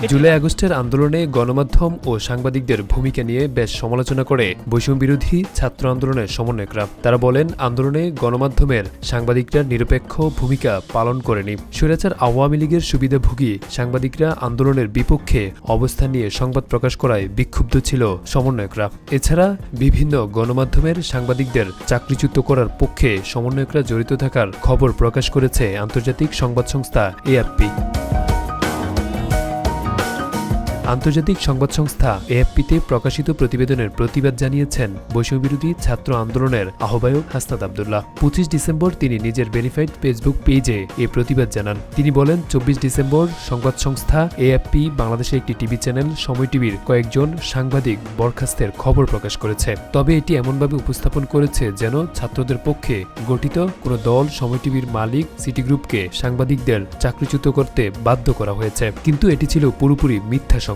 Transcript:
জুলাই আগস্টের আন্দোলনে গণমাধ্যম ও সাংবাদিকদের ভূমিকা নিয়ে বেশ সমালোচনা করে বৈষম্য বিরোধী ছাত্র আন্দোলনের সমন্বয়করা। তারা বলেন, আন্দোলনে গণমাধ্যমের সাংবাদিকরা নিরপেক্ষ ভূমিকা পালন করেনি। স্বৈরাচার আওয়ামী লীগের সুবিধাভোগী সাংবাদিকরা আন্দোলনের বিপক্ষে অবস্থান নিয়ে সংবাদ প্রকাশ করায় বিক্ষুব্ধ ছিল সমন্বয়করা। এছাড়া বিভিন্ন গণমাধ্যমের সাংবাদিকদের চাকরিচ্যুত করার পক্ষে সমন্বয়করা জড়িত থাকার খবর প্রকাশ করেছে আন্তর্জাতিক সংবাদ সংস্থা এএফপি। আন্তর্জাতিক সংবাদ সংস্থা এএফপিতে প্রকাশিত প্রতিবেদনের প্রতিবাদ জানিয়েছেন বৈষম্যবিরোধী ছাত্র আন্দোলনের আহ্বায়ক হাসনাত আব্দুল্লাহ। 25 ডিসেম্বর তিনি নিজের ভেরিফাইড ফেসবুক পেজে এই প্রতিবাদ জানান। তিনি বলেন, 24 ডিসেম্বর সংবাদ সংস্থা এএফপি বাংলাদেশের একটি টিভি চ্যানেল সময় টিভির কয়েকজন সাংবাদিক বরখাস্তের খবর প্রকাশ করেছে। তবে এটি এমনভাবে উপস্থাপন করেছে যেন ছাত্রদের পক্ষে গঠিত কোনো দল সময় টিভির মালিক সিটি গ্রুপকে সাংবাদিকদের চাকরিচ্যুত করতে বাধ্য করা হয়েছে। কিন্তু এটি ছিল পুরোপুরি মিথ্যা সংবাদ।